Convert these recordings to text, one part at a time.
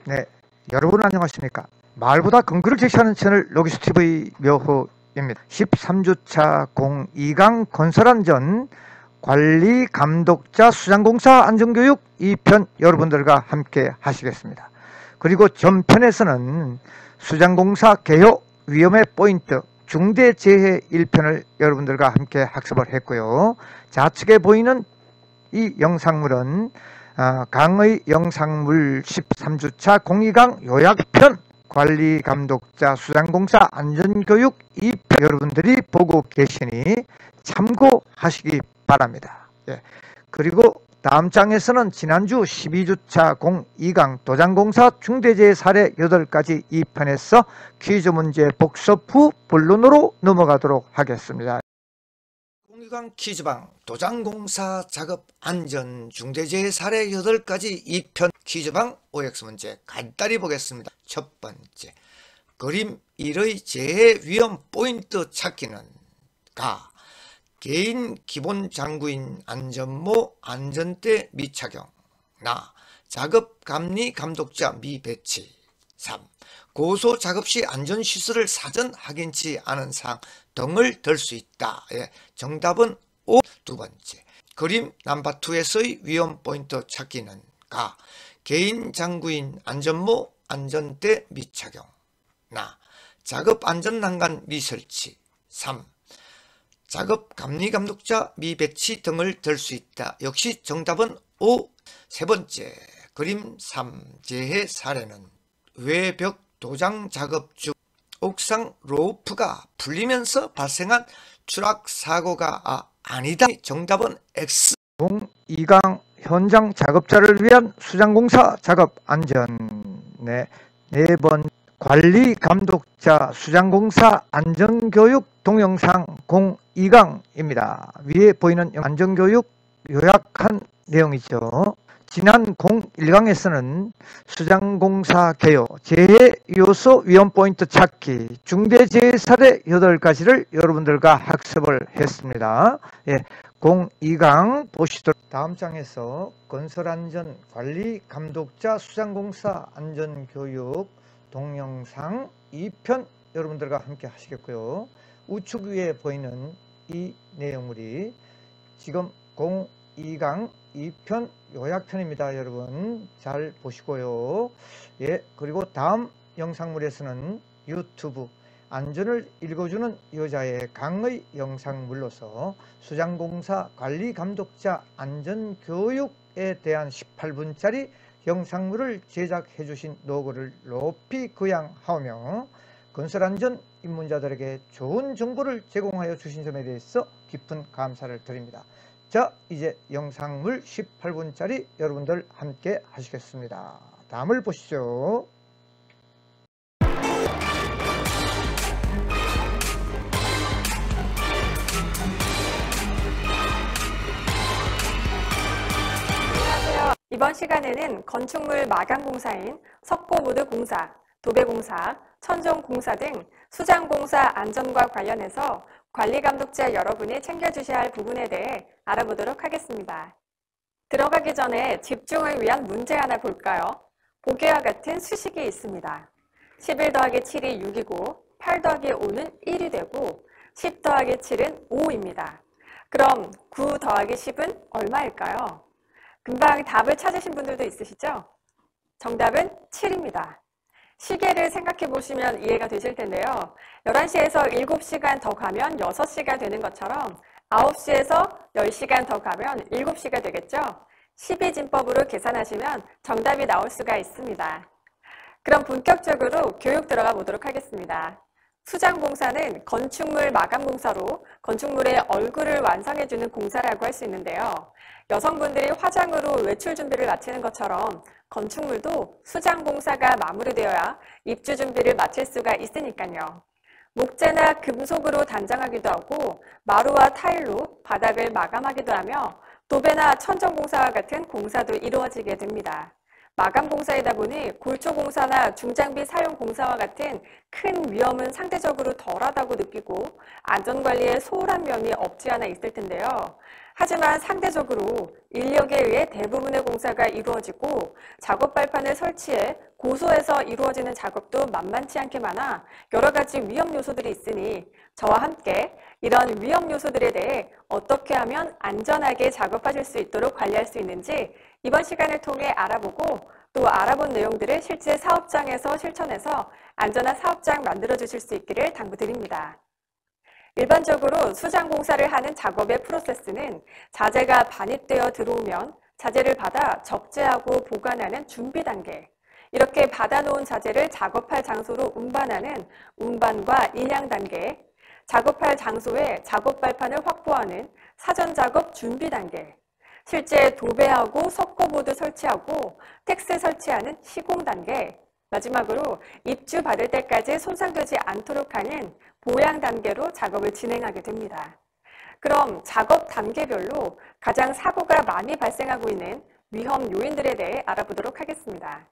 네, 여러분 안녕하십니까? 말보다 근거를 제시하는 채널 로기스TV 묘호입니다. 13주차 02강 건설안전 관리 감독자 수장공사 안전교육 2편 여러분들과 함께 하시겠습니다. 그리고 전편에서는 수장공사 개요 위험의 포인트 중대재해 1편을 여러분들과 함께 학습을 했고요. 좌측에 보이는 이 영상물은 강의 영상물 13주차 02강 요약편 관리감독자 수장공사 안전교육 2편 여러분들이 보고 계시니 참고하시기 바랍니다. 예. 그리고 다음 장에서는 지난주 12주차 02강 도장공사 중대재해 사례 8가지 2편에서 퀴즈 문제 복습 후 본론으로 넘어가도록 하겠습니다. 02강 퀴즈방 도장공사 작업 안전 중대재해 사례 8가지 2편 퀴즈방 OX 문제 간단히 보겠습니다. 첫 번째, 그림 1의 재해 위험 포인트 찾기는 가. 개인 기본 장구인 안전모 안전대 미착용. 나. 작업 감리 감독자 미배치. 3. 고소 작업 시 안전시설을 사전 확인치 않은 사항 등을 들 수 있다. 예, 정답은 O. 두 번째, 그림 넘버2에서의 위험 포인트 찾기는 가. 개인 장구인 안전모 안전대 미착용. 나. 작업 안전난간 미설치. 3. 작업 감리 감독자 미배치 등을 들 수 있다. 역시 정답은 O. 세 번째, 그림 3 재해 사례는 외벽 도장 작업 중 옥상 로프가 풀리면서 발생한 추락 사고가 아니다. 정답은 X. 02강 현장 작업자를 위한 수장공사 작업 안전. 네 번 관리 감독자 수장공사 안전교육 동영상 02강입니다. 위에 보이는 안전교육 요약한 내용이죠. 지난 01강에서는 수장공사 개요, 재해 요소 위험 포인트 찾기, 중대재해 사례 8가지를 여러분들과 학습을 했습니다. 예, 02강 보시도록. 다음 장에서 건설안전 관리 감독자 수장공사 안전교육 동영상 2편 여러분들과 함께 하시겠고요. 우측 위에 보이는 이 내용물이 지금 02강 2편 요약편입니다. 여러분 잘 보시고요. 예, 그리고 다음 영상물에서는 유튜브 안전을 읽어주는 여자의 강의 영상물로서 수장공사 관리감독자 안전교육에 대한 18분짜리 영상물을 제작해 주신 노고를 높이 거양하며 건설안전 입문자들에게 좋은 정보를 제공하여 주신 점에 대해서 깊은 감사를 드립니다. 자, 이제 영상물 18분짜리 여러분들 함께 하시겠습니다. 다음을 보시죠. 이번 시간에는 건축물 마감공사인 석고보드공사, 도배공사, 천정공사 등 수장공사 안전과 관련해서 관리감독자 여러분이 챙겨주셔야 할 부분에 대해 알아보도록 하겠습니다. 들어가기 전에 집중을 위한 문제 하나 볼까요? 보기와 같은 수식이 있습니다. 11 더하기 7이 6이고 8 더하기 5는 1이 되고 10 더하기 7은 5입니다. 그럼 9 더하기 10은 얼마일까요? 금방 답을 찾으신 분들도 있으시죠? 정답은 7입니다. 시계를 생각해 보시면 이해가 되실 텐데요. 11시에서 7시간 더 가면 6시가 되는 것처럼 9시에서 10시간 더 가면 7시가 되겠죠? 12진법으로 계산하시면 정답이 나올 수가 있습니다. 그럼 본격적으로 교육 들어가 보도록 하겠습니다. 수장공사는 건축물 마감공사로 건축물의 얼굴을 완성해주는 공사라고 할 수 있는데요. 여성분들이 화장으로 외출 준비를 마치는 것처럼 건축물도 수장공사가 마무리되어야 입주 준비를 마칠 수가 있으니까요. 목재나 금속으로 단장하기도 하고 마루와 타일로 바닥을 마감하기도 하며 도배나 천정공사와 같은 공사도 이루어지게 됩니다. 마감공사이다 보니 골초공사나 중장비 사용 공사와 같은 큰 위험은 상대적으로 덜하다고 느끼고 안전관리에 소홀한 면이 없지 않아 있을 텐데요. 하지만 상대적으로 인력에 의해 대부분의 공사가 이루어지고 작업 발판을 설치해 고소해서 이루어지는 작업도 만만치 않게 많아 여러 가지 위험 요소들이 있으니 저와 함께 이런 위험 요소들에 대해 어떻게 하면 안전하게 작업하실 수 있도록 관리할 수 있는지 이번 시간을 통해 알아보고 또 알아본 내용들을 실제 사업장에서 실천해서 안전한 사업장 만들어 주실 수 있기를 당부드립니다. 일반적으로 수장공사를 하는 작업의 프로세스는 자재가 반입되어 들어오면 자재를 받아 적재하고 보관하는 준비 단계, 이렇게 받아놓은 자재를 작업할 장소로 운반하는 운반과 인양 단계, 작업할 장소에 작업 발판을 확보하는 사전 작업 준비 단계, 실제 도배하고 석고보드 설치하고 텍스 설치하는 시공 단계, 마지막으로 입주 받을 때까지 손상되지 않도록 하는 보양 단계로 작업을 진행하게 됩니다. 그럼 작업 단계별로 가장 사고가 많이 발생하고 있는 위험 요인들에 대해 알아보도록 하겠습니다.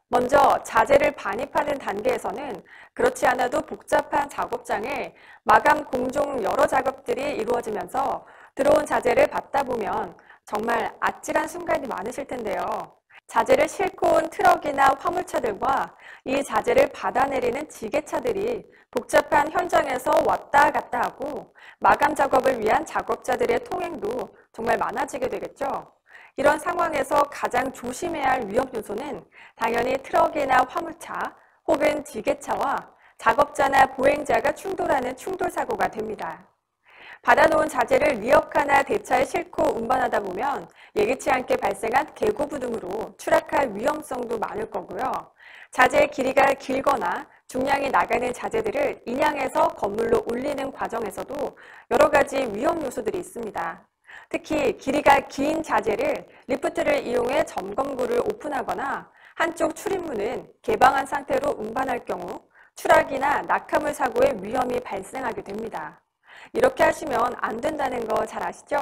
먼저 자재를 반입하는 단계에서는 그렇지 않아도 복잡한 작업장에 마감 공종 여러 작업들이 이루어지면서 들어온 자재를 받다 보면 정말 아찔한 순간이 많으실 텐데요. 자재를 싣고 온 트럭이나 화물차들과 이 자재를 받아내리는 지게차들이 복잡한 현장에서 왔다 갔다 하고 마감 작업을 위한 작업자들의 통행도 정말 많아지게 되겠죠. 이런 상황에서 가장 조심해야 할 위험 요소는 당연히 트럭이나 화물차 혹은 지게차와 작업자나 보행자가 충돌하는 충돌사고가 됩니다. 받아놓은 자재를 리어카나 대차에 싣고 운반하다 보면 예기치 않게 발생한 개고부 등으로 추락할 위험성도 많을 거고요. 자재의 길이가 길거나 중량이 나가는 자재들을 인양해서 건물로 올리는 과정에서도 여러 가지 위험 요소들이 있습니다. 특히 길이가 긴 자재를 리프트를 이용해 점검구를 오픈하거나 한쪽 출입문은 개방한 상태로 운반할 경우 추락이나 낙하물 사고의 위험이 발생하게 됩니다. 이렇게 하시면 안 된다는 거 잘 아시죠?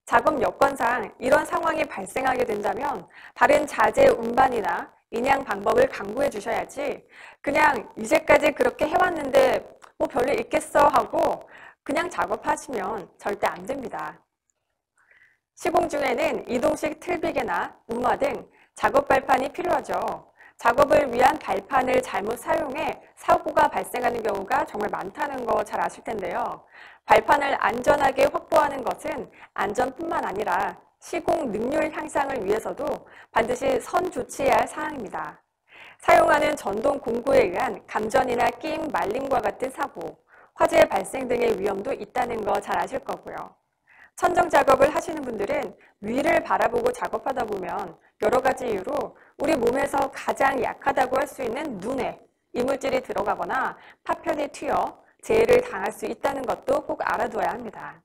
작업 여건상 이런 상황이 발생하게 된다면 다른 자재 운반이나 인양 방법을 강구해 주셔야지 그냥 이제까지 그렇게 해왔는데 뭐 별일 있겠어 하고 그냥 작업하시면 절대 안 됩니다. 시공 중에는 이동식 틀비개나 우마 등 작업 발판이 필요하죠. 작업을 위한 발판을 잘못 사용해 사고가 발생하는 경우가 정말 많다는 거 잘 아실 텐데요. 발판을 안전하게 확보하는 것은 안전뿐만 아니라 시공 능률 향상을 위해서도 반드시 선조치해야 할 사항입니다. 사용하는 전동 공구에 의한 감전이나 끼임, 말림과 같은 사고, 화재 발생 등의 위험도 있다는 거 잘 아실 거고요. 천정 작업을 하시는 분들은 위를 바라보고 작업하다 보면 여러 가지 이유로 우리 몸에서 가장 약하다고 할 수 있는 눈에 이물질이 들어가거나 파편이 튀어 재해를 당할 수 있다는 것도 꼭 알아둬야 합니다.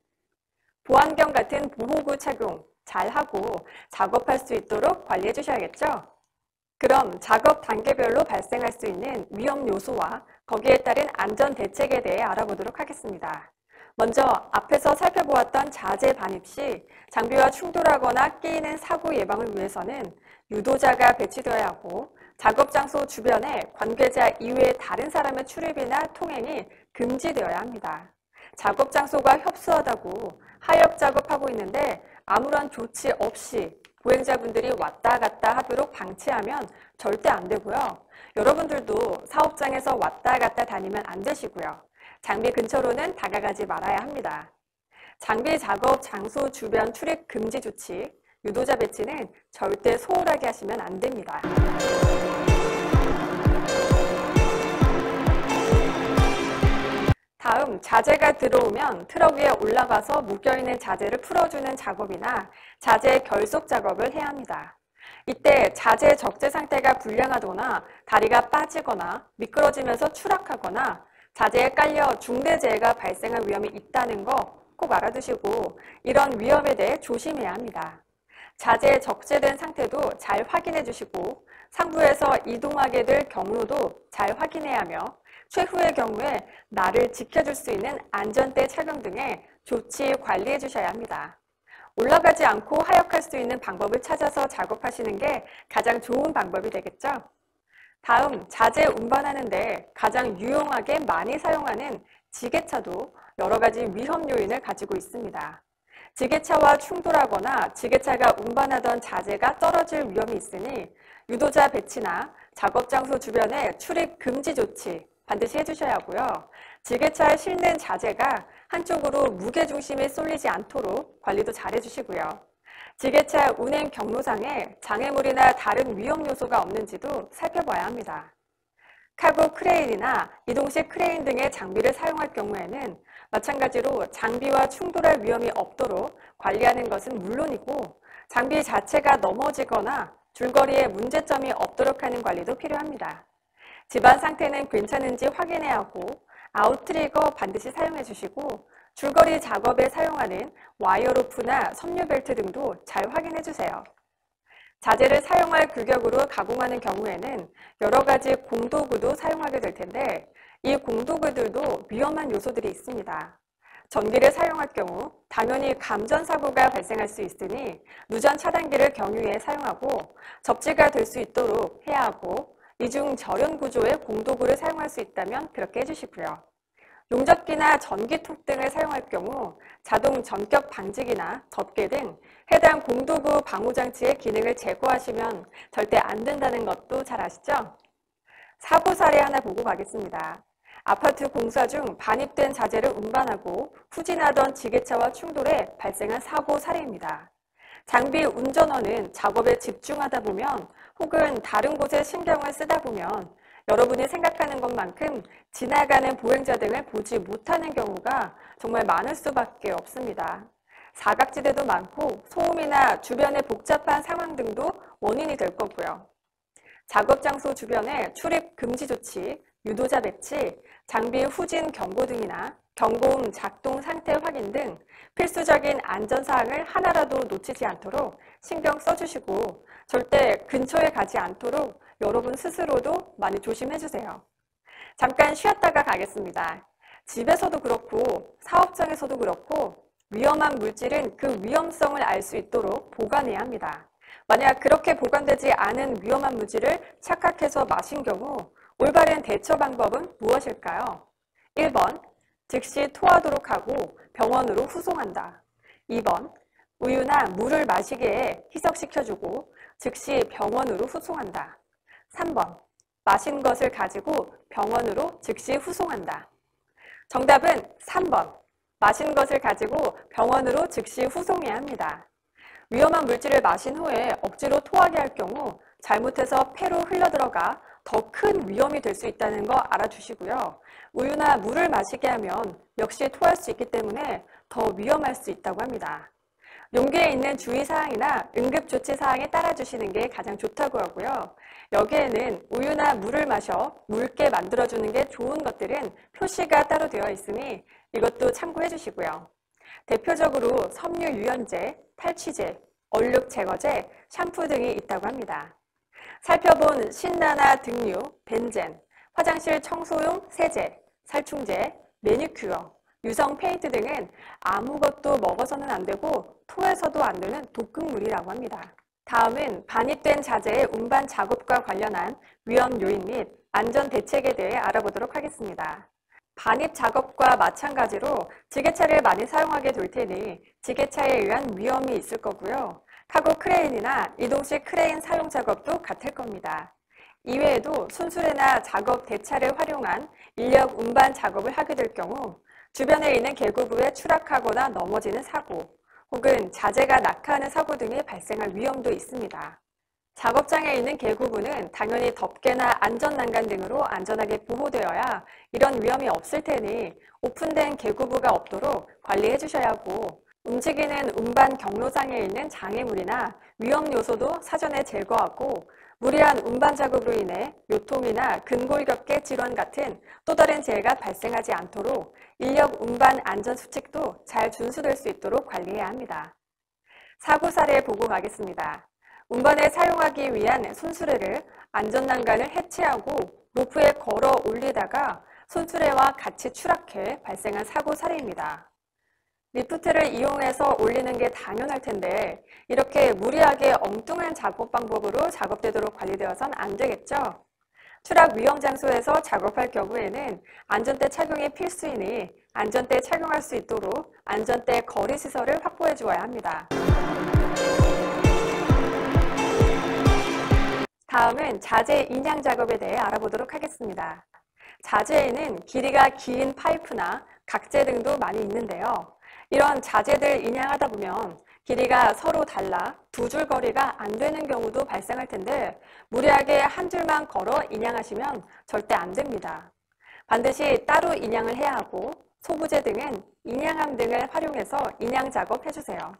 보안경 같은 보호구 착용 잘 하고 작업할 수 있도록 관리해 주셔야겠죠? 그럼 작업 단계별로 발생할 수 있는 위험 요소와 거기에 따른 안전 대책에 대해 알아보도록 하겠습니다. 먼저 앞에서 살펴보았던 자재 반입 시 장비와 충돌하거나 끼이는 사고 예방을 위해서는 유도자가 배치되어야 하고 작업 장소 주변에 관계자 이외의 다른 사람의 출입이나 통행이 금지되어야 합니다. 작업 장소가 협소하다고 하역 작업하고 있는데 아무런 조치 없이 보행자분들이 왔다 갔다 하도록 방치하면 절대 안 되고요. 여러분들도 사업장에서 왔다 갔다 다니면 안 되시고요. 장비 근처로는 다가가지 말아야 합니다. 장비 작업 장소 주변 출입 금지 조치, 유도자 배치는 절대 소홀하게 하시면 안 됩니다. 다음, 자재가 들어오면 트럭 위에 올라가서 묶여있는 자재를 풀어주는 작업이나 자재 결속 작업을 해야 합니다. 이때 자재 적재 상태가 불량하거나 다리가 빠지거나 미끄러지면서 추락하거나 자재에 깔려 중대재해가 발생할 위험이 있다는 거 꼭 알아두시고 이런 위험에 대해 조심해야 합니다. 자재의 적재된 상태도 잘 확인해 주시고 상부에서 이동하게 될 경로도 잘 확인해야 하며 최후의 경우에 나를 지켜줄 수 있는 안전대 착용 등의 조치 관리해 주셔야 합니다. 올라가지 않고 하역할 수 있는 방법을 찾아서 작업하시는 게 가장 좋은 방법이 되겠죠? 다음, 자재 운반하는데 가장 유용하게 많이 사용하는 지게차도 여러 가지 위험 요인을 가지고 있습니다. 지게차와 충돌하거나 지게차가 운반하던 자재가 떨어질 위험이 있으니 유도자 배치나 작업 장소 주변에 출입 금지 조치 반드시 해주셔야 하고요. 지게차에 실는 자재가 한쪽으로 무게중심이 쏠리지 않도록 관리도 잘 해주시고요. 지게차 운행 경로상에 장애물이나 다른 위험 요소가 없는지도 살펴봐야 합니다. 카고 크레인이나 이동식 크레인 등의 장비를 사용할 경우에는 마찬가지로 장비와 충돌할 위험이 없도록 관리하는 것은 물론이고 장비 자체가 넘어지거나 줄거리에 문제점이 없도록 하는 관리도 필요합니다. 집안 상태는 괜찮은지 확인해야 하고 아웃트리거 반드시 사용해 주시고 줄거리 작업에 사용하는 와이어 로프나 섬유 벨트 등도 잘 확인해 주세요. 자재를 사용할 규격으로 가공하는 경우에는 여러 가지 공도구도 사용하게 될 텐데 이 공도구들도 위험한 요소들이 있습니다. 전기를 사용할 경우 당연히 감전사고가 발생할 수 있으니 누전 차단기를 경유해 사용하고 접지가 될 수 있도록 해야 하고 이중 절연 구조의 공도구를 사용할 수 있다면 그렇게 해주시고요. 용접기나 전기톱 등을 사용할 경우 자동 전격 방지기나 덮개 등 해당 공도구 방호장치의 기능을 제거하시면 절대 안 된다는 것도 잘 아시죠? 사고 사례 하나 보고 가겠습니다. 아파트 공사 중 반입된 자재를 운반하고 후진하던 지게차와 충돌해 발생한 사고 사례입니다. 장비 운전원은 작업에 집중하다 보면 혹은 다른 곳에 신경을 쓰다 보면 여러분이 생각하는 것만큼 지나가는 보행자 등을 보지 못하는 경우가 정말 많을 수밖에 없습니다. 사각지대도 많고 소음이나 주변의 복잡한 상황 등도 원인이 될 거고요. 작업 장소 주변에 출입 금지 조치, 유도자 배치, 장비 후진 경고 등이나 경고음 작동 상태 확인 등 필수적인 안전사항을 하나라도 놓치지 않도록 신경 써주시고 절대 근처에 가지 않도록 여러분 스스로도 많이 조심해 주세요. 잠깐 쉬었다가 가겠습니다. 집에서도 그렇고 사업장에서도 그렇고 위험한 물질은 그 위험성을 알 수 있도록 보관해야 합니다. 만약 그렇게 보관되지 않은 위험한 물질을 착각해서 마신 경우 올바른 대처 방법은 무엇일까요? 1번, 즉시 토하도록 하고 병원으로 후송한다. 2번, 우유나 물을 마시게 희석시켜주고 즉시 병원으로 후송한다. 3번, 마신 것을 가지고 병원으로 즉시 후송한다. 정답은 3번, 마신 것을 가지고 병원으로 즉시 후송해야 합니다. 위험한 물질을 마신 후에 억지로 토하게 할 경우 잘못해서 폐로 흘러들어가 더 큰 위험이 될 수 있다는 거 알아두시고요. 우유나 물을 마시게 하면 역시 토할 수 있기 때문에 더 위험할 수 있다고 합니다. 용기에 있는 주의사항이나 응급조치사항에 따라주시는 게 가장 좋다고 하고요. 여기에는 우유나 물을 마셔 묽게 만들어주는 게 좋은 것들은 표시가 따로 되어 있으니 이것도 참고해 주시고요. 대표적으로 섬유 유연제, 탈취제, 얼룩 제거제, 샴푸 등이 있다고 합니다. 살펴본 신나나 등류, 벤젠, 화장실 청소용 세제, 살충제, 매니큐어, 유성 페인트 등은 아무것도 먹어서는 안 되고 토해서도 안 되는 독극물이라고 합니다. 다음은 반입된 자재의 운반 작업과 관련한 위험 요인 및 안전 대책에 대해 알아보도록 하겠습니다. 반입 작업과 마찬가지로 지게차를 많이 사용하게 될 테니 지게차에 의한 위험이 있을 거고요. 카고 크레인이나 이동식 크레인 사용 작업도 같을 겁니다. 이외에도 순수레나 작업 대차를 활용한 인력 운반 작업을 하게 될 경우 주변에 있는 계곡부에 추락하거나 넘어지는 사고 혹은 자재가 낙하하는 사고 등이 발생할 위험도 있습니다. 작업장에 있는 계곡부는 당연히 덮개나 안전난간 등으로 안전하게 보호되어야 이런 위험이 없을 테니 오픈된 계곡부가 없도록 관리해 주셔야 하고 움직이는 운반 경로상에 있는 장애물이나 위험 요소도 사전에 제거하고 무리한 운반 작업으로 인해 요통이나 근골격계 질환 같은 또 다른 재해가 발생하지 않도록 인력 운반 안전 수칙도 잘 준수될 수 있도록 관리해야 합니다. 사고 사례 보고 가겠습니다. 운반에 사용하기 위한 손수레를 안전난간을 해체하고 로프에 걸어 올리다가 손수레와 같이 추락해 발생한 사고 사례입니다. 리프트를 이용해서 올리는 게 당연할 텐데 이렇게 무리하게 엉뚱한 작업 방법으로 작업되도록 관리되어서는 안 되겠죠? 추락 위험 장소에서 작업할 경우에는 안전대 착용이 필수이니 안전대 착용할 수 있도록 안전대 거리 시설을 확보해 주어야 합니다. 다음은 자재 인양 작업에 대해 알아보도록 하겠습니다. 자재에는 길이가 긴 파이프나 각재 등도 많이 있는데요. 이런 자재들 인양하다 보면 길이가 서로 달라 두 줄 거리가 안 되는 경우도 발생할 텐데 무리하게 한 줄만 걸어 인양하시면 절대 안 됩니다. 반드시 따로 인양을 해야 하고 소부재 등은 인양함 등을 활용해서 인양 작업 해주세요.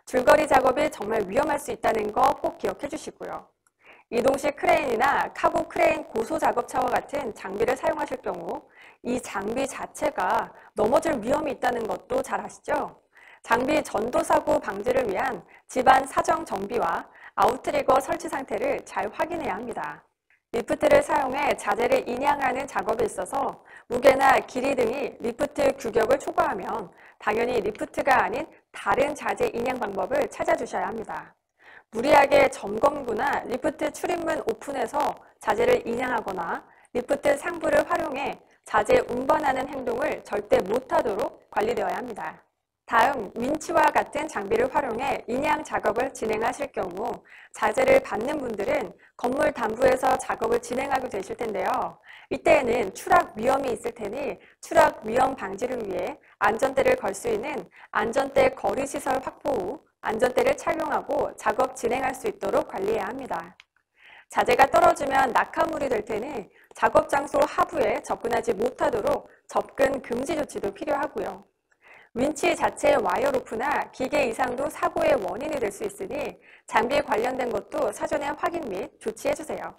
줄거리 작업이 정말 위험할 수 있다는 거 꼭 기억해 주시고요. 이동식 크레인이나 카고 크레인 고소 작업차와 같은 장비를 사용하실 경우 이 장비 자체가 넘어질 위험이 있다는 것도 잘 아시죠? 장비 전도 사고 방지를 위한 집안 사정 정비와 아웃트리거 설치 상태를 잘 확인해야 합니다. 리프트를 사용해 자재를 인양하는 작업에 있어서 무게나 길이 등이 리프트 규격을 초과하면 당연히 리프트가 아닌 다른 자재 인양 방법을 찾아주셔야 합니다. 무리하게 점검구나 리프트 출입문 오픈해서 자재를 인양하거나 리프트 상부를 활용해 자재 운반하는 행동을 절대 못하도록 관리되어야 합니다. 다음, 윈치와 같은 장비를 활용해 인양 작업을 진행하실 경우 자재를 받는 분들은 건물 단부에서 작업을 진행하게 되실 텐데요. 이때에는 추락 위험이 있을 테니 추락 위험 방지를 위해 안전대를 걸 수 있는 안전대 거리 시설 확보 후 안전대를 착용하고 작업 진행할 수 있도록 관리해야 합니다. 자재가 떨어지면 낙하물이 될 테니 작업 장소 하부에 접근하지 못하도록 접근 금지 조치도 필요하고요. 윈치 자체의 와이어 로프나 기계 이상도 사고의 원인이 될 수 있으니 장비에 관련된 것도 사전에 확인 및 조치해주세요.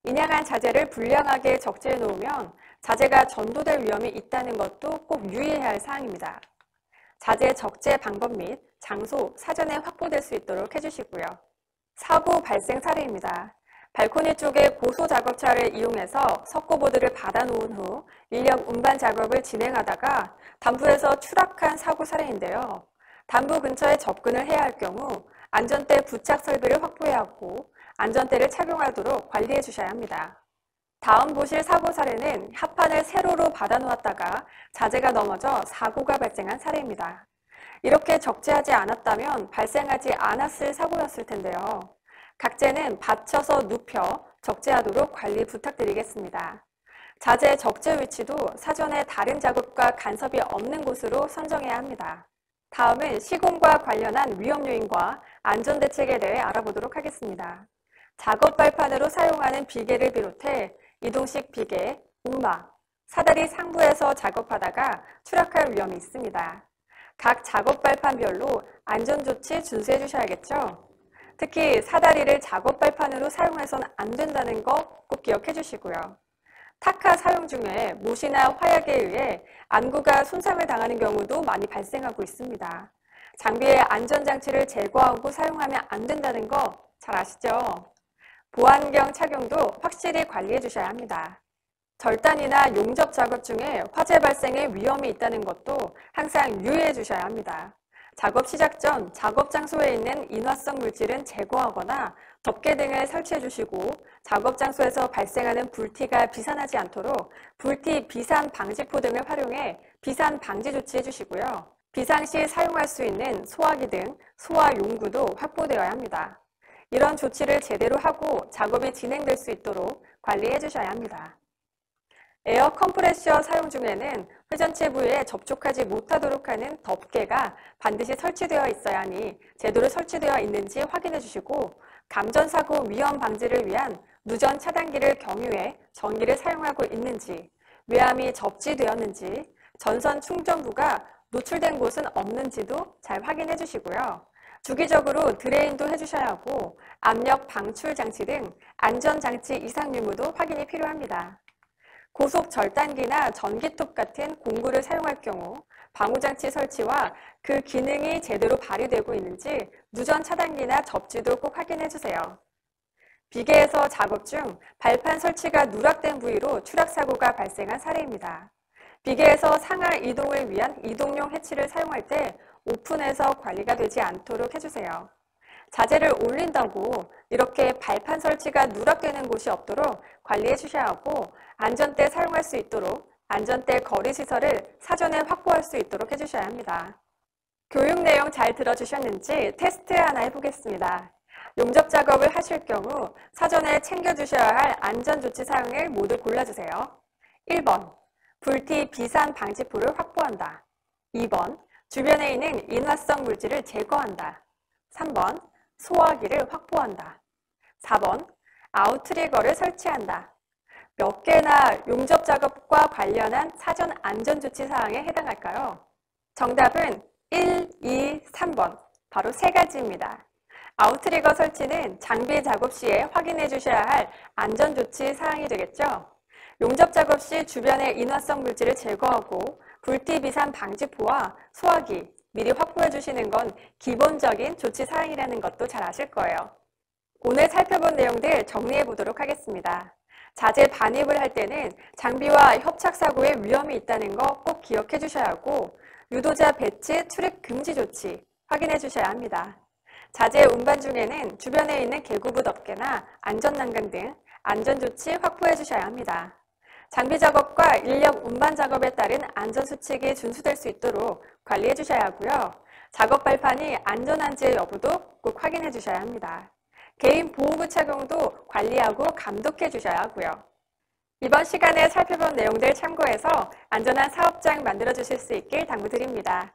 인양한 자재를 불량하게 적재해 놓으면 자재가 전도될 위험이 있다는 것도 꼭 유의해야 할 사항입니다. 자재 적재 방법 및 장소 사전에 확보될 수 있도록 해주시고요. 사고 발생 사례입니다. 발코니 쪽에 고소 작업차를 이용해서 석고보드를 받아놓은 후 인력 운반 작업을 진행하다가 단부에서 추락한 사고 사례인데요. 단부 근처에 접근을 해야 할 경우 안전대 부착 설비를 확보해야 하고 안전대를 착용하도록 관리해 주셔야 합니다. 다음 보실 사고 사례는 합판을 세로로 받아놓았다가 자재가 넘어져 사고가 발생한 사례입니다. 이렇게 적재하지 않았다면 발생하지 않았을 사고였을 텐데요. 각재는 받쳐서 눕혀 적재하도록 관리 부탁드리겠습니다. 자재 적재 위치도 사전에 다른 작업과 간섭이 없는 곳으로 선정해야 합니다. 다음은 시공과 관련한 위험 요인과 안전대책에 대해 알아보도록 하겠습니다. 작업 발판으로 사용하는 비계를 비롯해 이동식 비계, 움막, 사다리 상부에서 작업하다가 추락할 위험이 있습니다. 각 작업 발판별로 안전조치 준수해 주셔야겠죠? 특히 사다리를 작업 발판으로 사용해서는 안 된다는 거 꼭 기억해 주시고요. 타카 사용 중에 못이나 화약에 의해 안구가 손상을 당하는 경우도 많이 발생하고 있습니다. 장비의 안전장치를 제거하고 사용하면 안 된다는 거 잘 아시죠? 보안경 착용도 확실히 관리해 주셔야 합니다. 절단이나 용접 작업 중에 화재 발생의 위험이 있다는 것도 항상 유의해 주셔야 합니다. 작업 시작 전 작업 장소에 있는 인화성 물질은 제거하거나 덮개 등을 설치해 주시고 작업 장소에서 발생하는 불티가 비산하지 않도록 불티 비산 방지포 등을 활용해 비산 방지 조치해 주시고요. 비상시 사용할 수 있는 소화기 등 소화 용구도 확보되어야 합니다. 이런 조치를 제대로 하고 작업이 진행될 수 있도록 관리해 주셔야 합니다. 에어 컴프레셔 사용 중에는 회전체 부위에 접촉하지 못하도록 하는 덮개가 반드시 설치되어 있어야 하니 제대로 설치되어 있는지 확인해 주시고 감전사고 위험 방지를 위한 누전 차단기를 경유해 전기를 사용하고 있는지, 외암이 접지되었는지, 전선 충전부가 노출된 곳은 없는지도 잘 확인해 주시고요. 주기적으로 드레인도 해주셔야 하고 압력 방출 장치 등 안전장치 이상 유무도 확인이 필요합니다. 고속 절단기나 전기톱 같은 공구를 사용할 경우 방호장치 설치와 그 기능이 제대로 발휘되고 있는지 누전 차단기나 접지도 꼭 확인해 주세요. 비계에서 작업 중 발판 설치가 누락된 부위로 추락사고가 발생한 사례입니다. 비계에서 상하 이동을 위한 이동용 해치를 사용할 때 오픈해서 관리가 되지 않도록 해주세요. 자재를 올린다고 이렇게 발판 설치가 누락되는 곳이 없도록 관리해 주셔야 하고 안전대 사용할 수 있도록 안전대 거리시설을 사전에 확보할 수 있도록 해주셔야 합니다. 교육 내용 잘 들어주셨는지 테스트 하나 해보겠습니다. 용접 작업을 하실 경우 사전에 챙겨주셔야 할 안전조치 사항을 모두 골라주세요. 1번, 불티 비산 방지포를 확보한다. 2번, 주변에 있는 인화성 물질을 제거한다. 3번, 소화기를 확보한다. 4번, 아웃트리거를 설치한다. 몇 개나 용접 작업과 관련한 사전 안전조치 사항에 해당할까요? 정답은 1, 2, 3번, 바로 세 가지입니다. 아웃트리거 설치는 장비 작업 시에 확인해 주셔야 할 안전조치 사항이 되겠죠. 용접 작업 시 주변의 인화성 물질을 제거하고 불티 비산 방지포와 소화기 미리 확보해 주시는 건 기본적인 조치 사항이라는 것도 잘 아실 거예요. 오늘 살펴본 내용들 정리해 보도록 하겠습니다. 자재 반입을 할 때는 장비와 협착 사고의 위험이 있다는 거 꼭 기억해 주셔야 하고 유도자 배치 출입 금지 조치 확인해 주셔야 합니다. 자재 운반 중에는 주변에 있는 개구부 덮개나 안전난간 등 안전조치 확보해 주셔야 합니다. 장비 작업과 인력 운반 작업에 따른 안전수칙이 준수될 수 있도록 관리해 주셔야 하고요. 작업 발판이 안전한지의 여부도 꼭 확인해 주셔야 합니다. 개인 보호구 착용도 관리하고 감독해 주셔야 하고요. 이번 시간에 살펴본 내용들 참고해서 안전한 사업장 만들어 주실 수 있길 당부드립니다.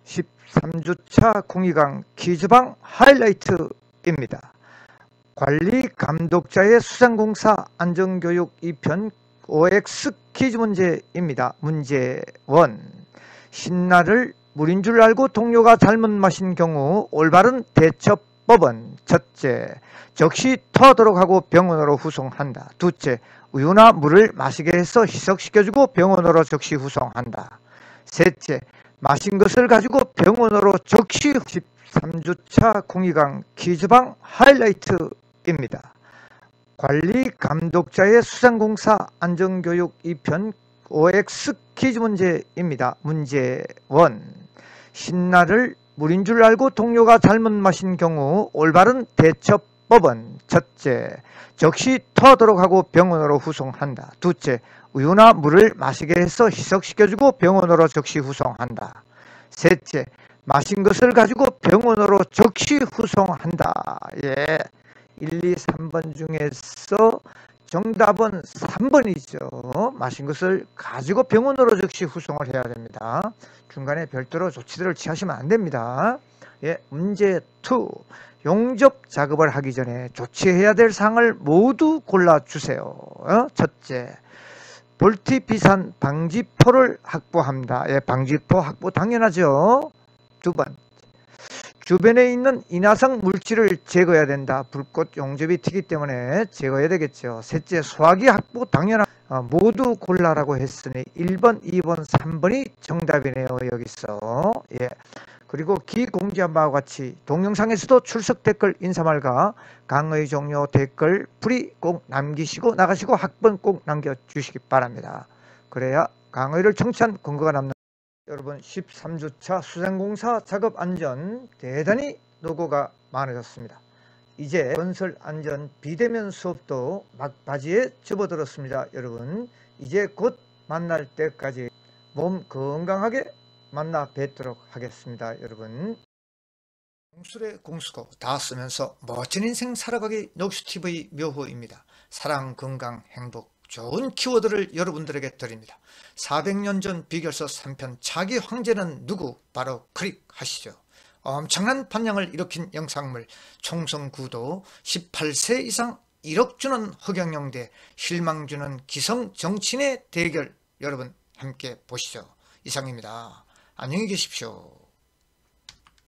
13주차 공익왕 퀴즈방 하이라이트입니다. 관리 감독자의 수상공사 안전교육 2편 OX 퀴즈 문제입니다. 문제 1. 신라를 물인 줄 알고 동료가 잘못 마신 경우 올바른 대처법은 첫째, 적시 토하도록 하고 병원으로 후송한다. 둘째, 우유나 물을 마시게 해서 희석시켜주고 병원으로 적시 후송한다. 셋째, 마신 것을 가지고 병원으로 적시. 13주차 공익왕 퀴즈방 하이라이트입니다. 관리 감독자의 수상공사 안전교육 2편 OX 퀴즈 문제입니다. 문제 1. 신라를 물인 줄 알고 동료가 잘못 마신 경우 올바른 대처법은 첫째, 적시 토하도록 하고 병원으로 후송한다. 둘째, 우유나 물을 마시게 해서 희석시켜주고 병원으로 적시 후송한다. 셋째, 마신 것을 가지고 병원으로 적시 후송한다. 예, 1, 2, 3번 중에서 정답은 3번이죠. 마신 것을 가지고 병원으로 적시 후송을 해야 됩니다. 중간에 별도로 조치들을 취하시면 안 됩니다. 예, 문제 2. 용접 작업을 하기 전에 조치해야 될 사항을 모두 골라주세요. 첫째, 볼티 비산 방지포를 확보합니다. 예, 방지포 확보 당연하죠. 2번, 주변에 있는 인화성 물질을 제거해야 된다. 불꽃 용접이 튀기 때문에 제거해야 되겠죠. 셋째, 소화기 확보 당연한. 모두 골라라고 했으니 1번, 2번, 3번이 정답이네요. 여기서. 예. 그리고 기공지한 바와 같이 동영상에서도 출석 댓글 인사말과 강의 종료 댓글 풀이 꼭 남기시고 나가시고 학번 꼭 남겨주시기 바랍니다. 그래야 강의를 청취한 근거가 남는. 여러분, 13주차 수상공사 작업안전 대단히 노고가 많아졌습니다. 이제 건설안전 비대면 수업도 막바지에 접어들었습니다. 여러분, 이제 곧 만날 때까지 몸 건강하게 만나 뵙도록 하겠습니다. 여러분, 공술의 공수고 다 쓰면서 멋진 인생 살아가기 녹슈TV 묘호입니다. 사랑, 건강, 행복, 좋은 키워드를 여러분들에게 드립니다. 400년 전 비결서 3편 자기 황제는 누구? 바로 클릭하시죠. 엄청난 반향을 일으킨 영상물, 총선 구도, 18세 이상 1억 주는 허경영 대 실망 주는 기성 정치인의 대결, 여러분 함께 보시죠. 이상입니다. 안녕히 계십시오.